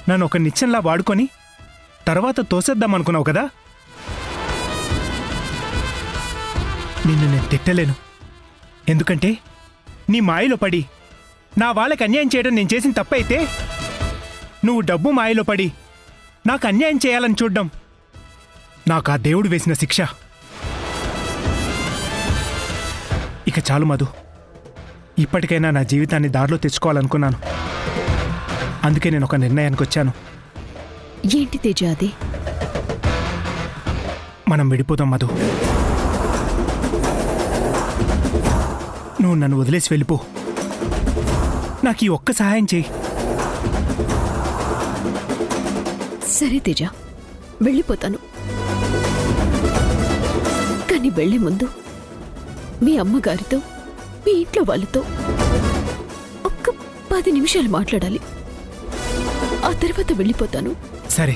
నన్ను ఒక నిత్యంలా వాడుకొని తర్వాత తోసేద్దామనుకున్నావు కదా. నిన్ను నేను తిట్టలేను, ఎందుకంటే నీ మాయలో పడి నా వాళ్ళకి అన్యాయం చేయడం నేను చేసిన తప్పైతే, నువ్వు డబ్బు మాయలో పడి నాకు అన్యాయం చేయాలని చూడ్డం నాకు ఆ దేవుడు వేసిన శిక్ష. ఇక చాలు మధు, ఇప్పటికైనా నా జీవితాన్ని దారిలో తెచ్చుకోవాలనుకున్నాను. అందుకే నేను ఒక నిర్ణయానికి వచ్చాను. ఏంటి తేజ అది? మనం విడిపోదాం మధు. నువ్వు నన్ను వదిలేసి వెళ్ళిపో. నాకు ఈ ఒక్క సహాయం చేయి. సరే తేజ, వెళ్ళిపోతాను. కానీ వెళ్లే ముందు మీ అమ్మగారితో, మీ ఇంట్లో వాళ్ళతో ఒక్క 10 నిమిషాలు మాట్లాడాలి. ఆ తర్వాత వెళ్ళిపోతాను. సరే,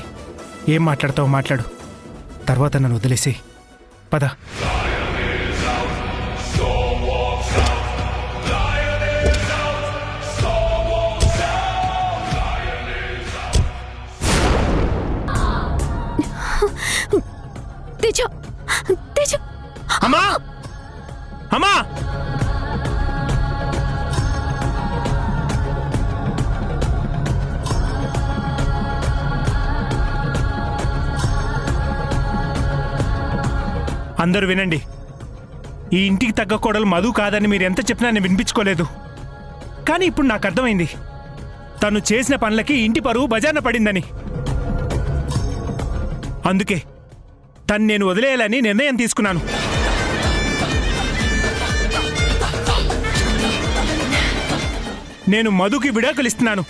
ఏం మాట్లాడతావో మాట్లాడు, తర్వాత నన్ను వదిలేసి పద. తేజ, తేజ, అమ్మా, అమ్మా! అందరూ వినండి, ఈ ఇంటికి తగ్గ కోడలు మధు కాదని మీరు ఎంత చెప్పినా నేను వినిపించుకోలేదు. కానీ ఇప్పుడు నాకు అర్థమైంది, తను చేసిన పనులకి ఇంటి పరువు బజార్న పడిందని. అందుకే తను నేను వదిలేయాలని నిర్ణయం తీసుకున్నాను. నేను మధుకి విడాకులు ఇస్తున్నాను.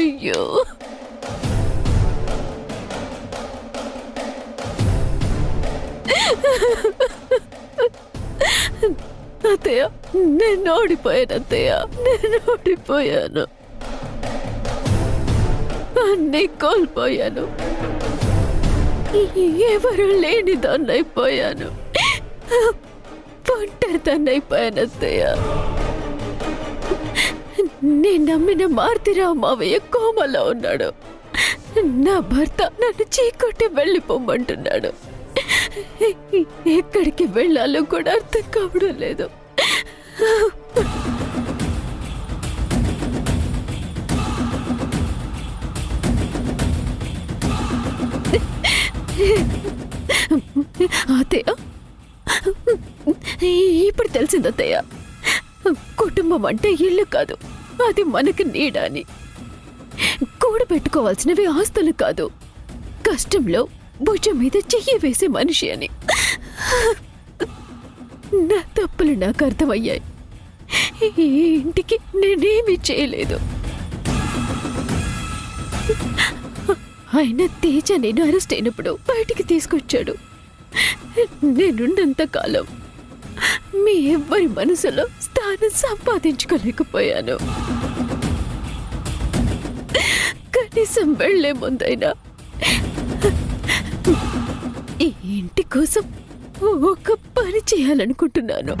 అయ్యో, అత్తయ్య, నేను ఓడిపోయాను. అత్తయ్య, నేను ఓడిపోయాను. అన్నీ కోల్పోయాను. ఎవరు లేని దాన్నైపోయాను. ఒంటరి దాన్నైపోయాను. అత్తయ్య, నేను నమ్మిన మారుతిరావు మావయ్య కోమలో ఉన్నాడు. నా భర్త నన్ను చీకొట్టి వెళ్ళిపోమంటున్నాడు. ఎక్కడికి వెళ్ళాలో కూడా అర్థం కావడం లేదు. అత్తయ్య, ఇప్పుడు తెలిసింది అత్తయ్య, కుటుంబం అంటే ఇల్లు కాదు, అది మనకు నీడ అని. కూడబెట్టుకోవాల్సినవి ఆస్తులు కాదు, కష్టంలో భుజం మీద చెయ్యి వేసే మనిషి అని. నా తప్పులు నాకు అర్థమయ్యాయి. ఈ ఇంటికి నేనేమీ చేయలేదు. ఆయన తేజ నేను అరెస్ట్ అయినప్పుడు బయటికి తీసుకొచ్చాడు. నేనున్నంత కాలం మీ ఎవ్వరి మనసులో స్థానం సంపాదించుకోలేకపోయాను. కనీసం వెళ్లే ముందైనా ఈ ఇంటి కోసం ఒక పని చేయాలనుకుంటున్నాను.